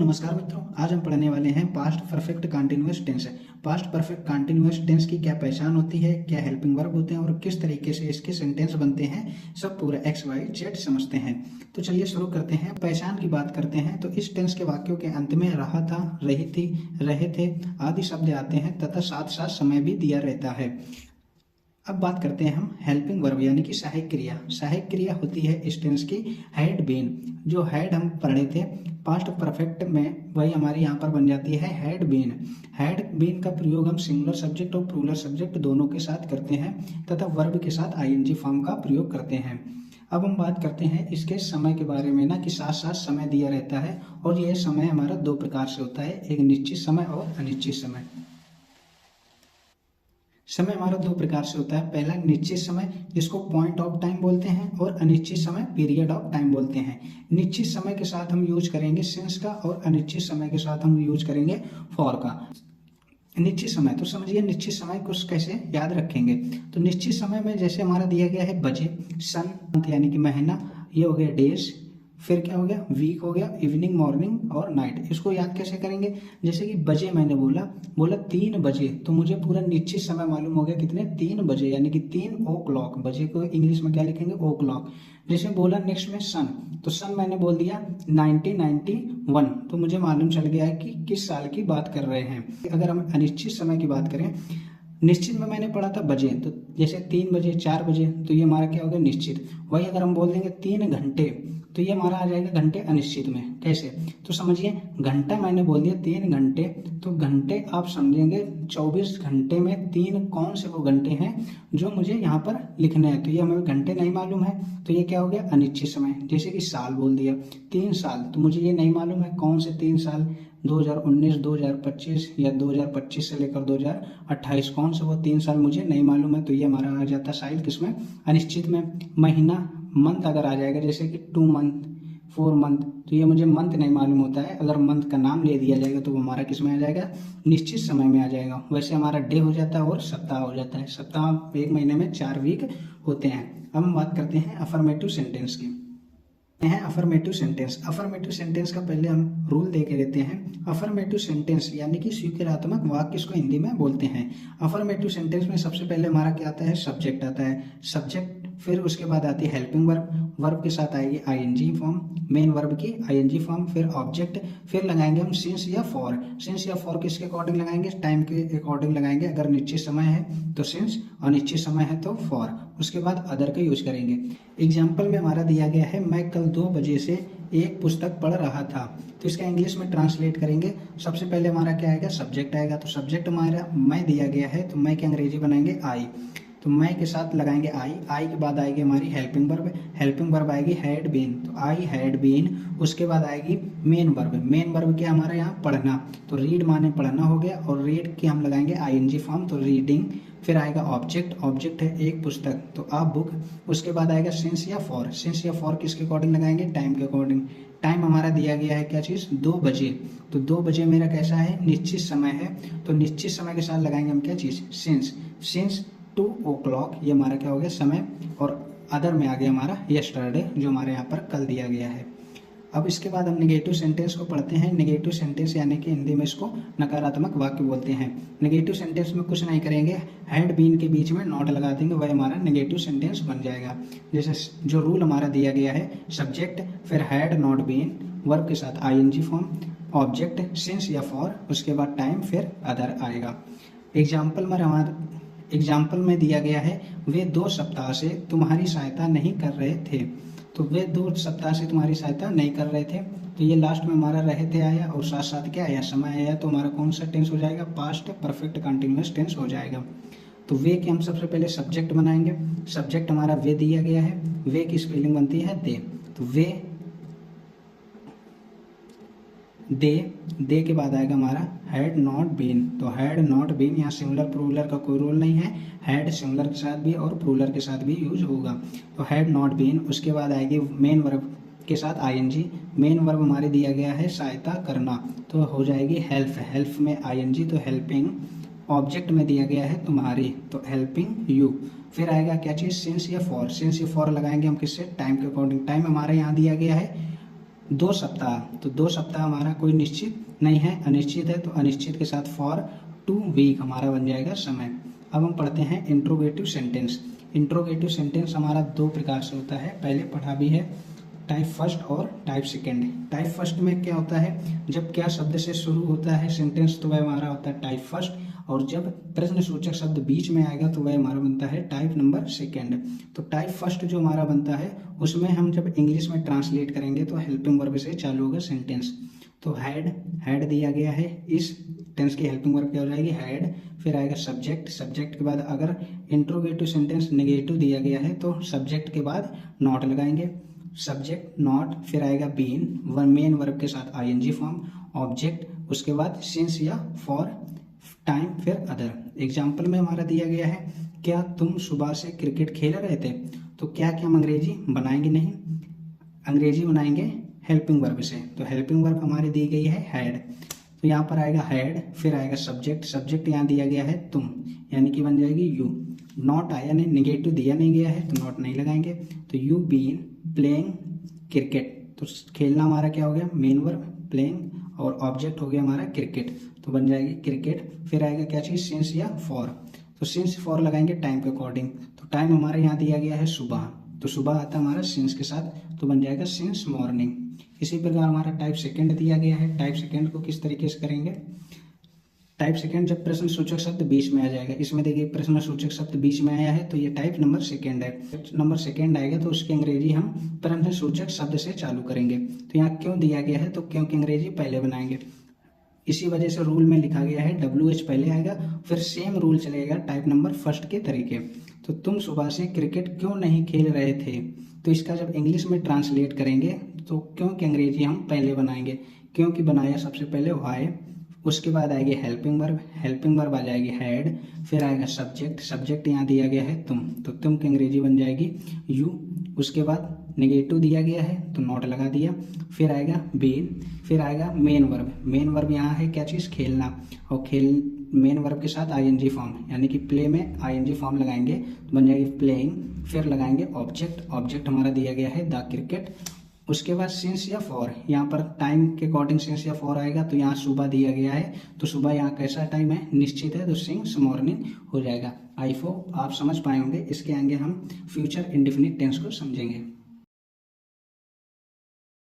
नमस्कार मित्रों, आज हम पढ़ने वाले हैं past perfect continuous tense. Past perfect continuous tense की क्या पहचान होती है, क्या हेल्पिंग वर्ब होते हैं और किस तरीके से इसके सेंटेंस बनते हैं, सब पूरा एक्स वाई जेड समझते हैं। तो चलिए शुरू करते हैं। पहचान की बात करते हैं तो इस टेंस के वाक्यों के अंत में रहा था, रही थी, रहे थे आदि शब्द आते हैं तथा साथ साथ समय भी दिया रहता है। अब बात करते हैं हम हेल्पिंग वर्ब यानी कि सहायक क्रिया। सहायक क्रिया होती है इस टेंस की हैड बीन। जो हैड हम पढ़े थे पास्ट परफेक्ट में, वही हमारी यहाँ पर बन जाती है हैड बीन। हैड बीन का प्रयोग हम सिंगुलर सब्जेक्ट और प्लूरल सब्जेक्ट दोनों के साथ करते हैं तथा वर्ब के साथ आईएनजी फॉर्म का प्रयोग करते हैं। अब हम बात करते हैं इसके समय के बारे में ना, कि साथ साथ समय दिया रहता है और यह समय हमारा दो प्रकार से होता है, एक निश्चित समय और अनिश्चित समय। समय हमारा दो प्रकार से होता है, पहला निश्चित समय जिसको पॉइंट ऑफ टाइम बोलते हैं और अनिश्चित समय पीरियड ऑफ टाइम बोलते हैं। निश्चित समय के साथ हम यूज करेंगे सिंस का और अनिश्चित समय के साथ हम यूज करेंगे फॉर का। निश्चित समय तो समझिए निश्चित समय को कैसे याद रखेंगे। तो निश्चित समय में जैसे हमारा दिया गया है बजे, सन यानी कि महीना, ये हो गया डेज, फिर क्या हो गया वीक हो गया, इवनिंग, मॉर्निंग और नाइट। इसको याद कैसे करेंगे, जैसे कि बजे मैंने बोला 3 बजे, तो मुझे पूरा निश्चित समय मालूम हो गया कितने 3 बजे, यानी कि 3 ओ क्लॉक। बजे को इंग्लिश में क्या लिखेंगे ओ क्लॉक। जैसे बोला नेक्स्ट में सन, तो सन मैंने बोल दिया 1991, तो मुझे मालूम चल गया है कि किस साल की बात कर रहे हैं। अगर हम अनिश्चित समय की बात करें, निश्चित में मैंने पढ़ा था बजे, तो जैसे 3 बजे 4 बजे, तो ये हमारा क्या हो गया निश्चित। वही अगर हम बोल देंगे 3 घंटे, तो ये हमारा आ जाएगा घंटे अनिश्चित में। कैसे, तो समझिए घंटा मैंने बोल दिया 3 घंटे, तो घंटे आप समझेंगे 24 घंटे में 3 कौन से वो घंटे हैं जो मुझे यहाँ पर लिखने हैं, तो ये हमें घंटे नहीं मालूम है, तो ये क्या हो गया अनिश्चित समय। जैसे कि साल बोल दिया 3 साल, तो मुझे ये नहीं मालूम है कौन से 3 साल, 2019, 2025 या 2025 से लेकर 2028, कौन से वो 3 साल मुझे नहीं मालूम है, तो ये हमारा आ जाता साइल किसमें अनिश्चित में। महीना, मंथ अगर आ जाएगा जैसे कि 2 मंथ, 4 मंथ, तो ये मुझे मंथ नहीं मालूम होता है, अगर मंथ का नाम ले दिया जाएगा तो वो हमारा किस में आ जाएगा निश्चित समय में आ जाएगा। वैसे हमारा डे हो जाता है और सप्ताह हो जाता है। सप्ताह एक महीने में 4 वीक होते हैं। अब हम बात करते हैं अफर्मेटिव सेंटेंस की। है अफर्मेटिव सेंटेंस। अफर्मेटिव सेंटेंस का पहले हम रूल दे के देते हैं। अफर्मेटिव सेंटेंस यानी कि स्वीकारात्मक वाक्य इसको हिंदी में बोलते हैं। अफर्मेटिव सेंटेंस में सबसे पहले हमारा क्या आता है, सब्जेक्ट आता है, सब्जेक्ट, फिर उसके बाद आती है हेल्पिंग वर्ब, वर्ब के साथ आएगी आईएनजी फॉर्म, मेन वर्ब की आईएनजी फॉर्म, फिर ऑब्जेक्ट, फिर लगाएंगे हम सिंस या फॉर। सिंस या फॉर किसके अकॉर्डिंग लगाएंगे, टाइम के अकॉर्डिंग लगाएंगे। अगर निश्चित समय है तो सिंस और निश्चित समय है तो फॉर। उसके बाद अदर का यूज करेंगे। एग्जाम्पल में हमारा दिया गया है मैं कल 2 बजे से एक पुस्तक पढ़ रहा था, तो इसका इंग्लिश में ट्रांसलेट करेंगे। सबसे पहले हमारा क्या आएगा, सब्जेक्ट आएगा, तो सब्जेक्ट हमारा मैं दिया गया है, तो मैं के अंग्रेजी बनाएंगे आई, तो मैं के साथ लगाएंगे आई के बाद आएगी हमारी हेल्पिंग वर्ब, हेल्पिंग वर्ब आएगी हैड बीन, तो आई हैड बीन। उसके बाद आएगी मेन वर्ब, मेन वर्ब क्या हमारा यहाँ पढ़ना, तो रीड माने पढ़ना हो गया, और रीड की हम लगाएंगे आईएनजी फॉर्म, तो रीडिंग। फिर आएगा ऑब्जेक्ट, ऑब्जेक्ट है एक पुस्तक, तो आ बुक। उसके बाद आएगा सिंस या फॉर, सिंस या फॉर किसके अकॉर्डिंग लगाएंगे, टाइम के अकॉर्डिंग। टाइम हमारा दिया गया है क्या चीज़, 2 बजे, तो 2 बजे मेरा कैसा है निश्चित समय है, तो निश्चित समय के साथ लगाएंगे हम क्या चीज़, सिंस। सिंस 2 ओ क्लॉक, ये हमारा क्या हो गया समय, और अदर में आ गया हमारा यस्टरडे जो हमारे यहाँ पर कल दिया गया है। अब इसके बाद हम नेगेटिव सेंटेंस को पढ़ते हैं। नेगेटिव सेंटेंस यानी कि हिंदी में इसको नकारात्मक वाक्य बोलते हैं। नेगेटिव सेंटेंस में कुछ नहीं करेंगे, हैड बीन के बीच में नॉट लगा देंगे, वह हमारा नेगेटिव सेंटेंस बन जाएगा। जैसे जो रूल हमारा दिया गया है, सब्जेक्ट, फिर हैड नॉट बीन, वर्ब के साथ आईएनजी फॉर्म, ऑब्जेक्ट सिंस या फॉर, उसके बाद टाइम, फिर अदर आएगा। एग्जाम्पल में दिया गया है वे 2 सप्ताह से तुम्हारी सहायता नहीं कर रहे थे, तो वे 2 सप्ताह से तुम्हारी सहायता नहीं कर रहे थे, तो ये लास्ट में हमारा रहे थे आया, और साथ साथ क्या आया समय आया, तो हमारा कौन सा टेंस हो जाएगा, पास्ट परफेक्ट कंटिन्यूअस टेंस हो जाएगा। तो वे के हम सबसे पहले सब्जेक्ट बनाएंगे। सब्जेक्ट हमारा वे दिया गया है, वे की स्पेलिंग बनती है दे, तो वे दे के बाद आएगा हमारा हैड नॉट बीन, तो हैड नॉट बीन, यहाँ सिंगुलर प्लूरल का कोई रोल नहीं है, हैड सिंगुलर के साथ भी और प्लूरल के साथ भी यूज होगा, तो हैड नॉट बीन। उसके बाद आएगी मेन वर्ब के साथ आईएनजी, मेन वर्ब हमारे दिया गया है सहायता करना, तो हो जाएगी हेल्प, हेल्प में आईएनजी, तो हेल्पिंग। ऑब्जेक्ट में दिया गया है तुम्हारी, तो हेल्पिंग यू। फिर आएगा क्या चीज़, सिंस या फॉर, सिंस या फॉर लगाएंगे हम किससे, टाइम के अकॉर्डिंग। टाइम हमारे यहाँ दिया गया है 2 सप्ताह, तो 2 सप्ताह हमारा कोई निश्चित नहीं है, अनिश्चित है, तो अनिश्चित के साथ फॉर 2 वीक हमारा बन जाएगा समय। अब हम पढ़ते हैं इंट्रोगेटिव सेंटेंस। इंट्रोगेटिव सेंटेंस हमारा 2 प्रकार से होता है, पहले पढ़ा भी है, टाइप फर्स्ट और टाइप सेकेंड। टाइप फर्स्ट में क्या होता है, जब क्या शब्द से शुरू होता है सेंटेंस तो वह हमारा होता है टाइप फर्स्ट, और जब प्रश्न सूचक शब्द बीच में आएगा तो वह हमारा बनता है टाइप नंबर सेकेंड। तो टाइप फर्स्ट जो हमारा बनता है उसमें हम जब इंग्लिश में ट्रांसलेट करेंगे तो हेल्पिंग वर्ब से चालू होगा सेंटेंस। तो हैड दिया गया है, इस टेंस की हेल्पिंग वर्ब क्या हो जाएगी, हैड। फिर आएगा सब्जेक्ट, सब्जेक्ट के बाद अगर इंट्रोगेटिव सेंटेंस नेगेटिव दिया गया है तो सब्जेक्ट के बाद नॉट लगाएंगे, सब्जेक्ट नॉट। फिर आएगा बीन, मेन वर्ब के साथ आईएनजी फॉर्म, ऑब्जेक्ट, उसके बाद सिंस या फॉर, टाइम, फिर अदर। एग्जाम्पल में हमारा दिया गया है, क्या तुम सुबह से क्रिकेट खेल रहे थे, तो क्या हम अंग्रेजी बनाएंगे, नहीं, अंग्रेजी बनाएंगे हेल्पिंग वर्ब से। तो हेल्पिंग वर्ब हमारी दी गई है हैड, तो यहाँ पर आएगा हैड। फिर आएगा सब्जेक्ट, सब्जेक्ट यहाँ दिया गया है तुम, यानी कि बन जाएगी यू। नॉट आया नहीं, निगेटिव दिया नहीं गया है तो नॉट नहीं लगाएंगे। तो यू बीन प्लेइंग क्रिकेट, तो खेलना हमारा क्या हो गया, मेन वर्ब प्लेइंग, और ऑब्जेक्ट हो गया हमारा क्रिकेट, तो बन जाएगी क्रिकेट। फिर आएगा क्या चीज़, सिंस या फॉर, तो सिंस फॉर लगाएंगे टाइम के अकॉर्डिंग। तो टाइम हमारे यहाँ दिया गया है सुबह, तो सुबह आता है हमारा सिंस के साथ, तो बन जाएगा सिंस मॉर्निंग। इसी प्रकार हमारा टाइप सेकंड दिया गया है। टाइप सेकंड को किस तरीके से करेंगे, टाइप सेकंड जब प्रश्न सूचक शब्द बीच में आ जाएगा, इसमें देखिए प्रश्न सूचक शब्द बीच में आया है तो ये टाइप नंबर सेकंड है। नंबर सेकंड आएगा तो उसकी अंग्रेजी हम प्रश्न सूचक शब्द से चालू करेंगे। तो यहाँ क्यों दिया गया है, तो क्योंकि अंग्रेजी पहले बनाएंगे, इसी वजह से रूल में लिखा गया है WH पहले आएगा, फिर सेम रूल चलेगा टाइप नंबर फर्स्ट के तरीके। तो तुम सुबह से क्रिकेट क्यों नहीं खेल रहे थे, तो इसका जब इंग्लिश में ट्रांसलेट करेंगे तो क्योंकि अंग्रेजी हम पहले बनाएंगे, क्योंकि बनाया सबसे पहले वाई, उसके बाद आएगी हेल्पिंग वर्ब, हेल्पिंग वर्ब आ जाएगी हैड। फिर आएगा सब्जेक्ट, सब्जेक्ट यहाँ दिया गया है तुम, तो तुम की अंग्रेजी बन जाएगी यू। उसके बाद नेगेटिव दिया गया है तो नॉट लगा दिया। फिर आएगा बीन, फिर आएगा मेन वर्ब, मेन वर्ब यहाँ है क्या चीज़, खेलना, और खेल मेन वर्ब के साथ आईएनजी फॉर्म, यानी कि प्ले में आईएनजी फॉर्म लगाएंगे तो बन जाएगी प्लेइंग। फिर लगाएंगे ऑब्जेक्ट, ऑब्जेक्ट हमारा दिया गया है द क्रिकेट। उसके बाद सिंस या फॉर, यहाँ पर टाइम के अकॉर्डिंग सिंस या फॉर आएगा, तो यहाँ सुबह दिया गया है तो सुबह यहाँ कैसा टाइम है, निश्चित है, तो सिंस मॉर्निंग हो जाएगा। आई होप आप समझ पाए होंगे। इसके आगे हम फ्यूचर इंडेफिनिट टेंस को समझेंगे।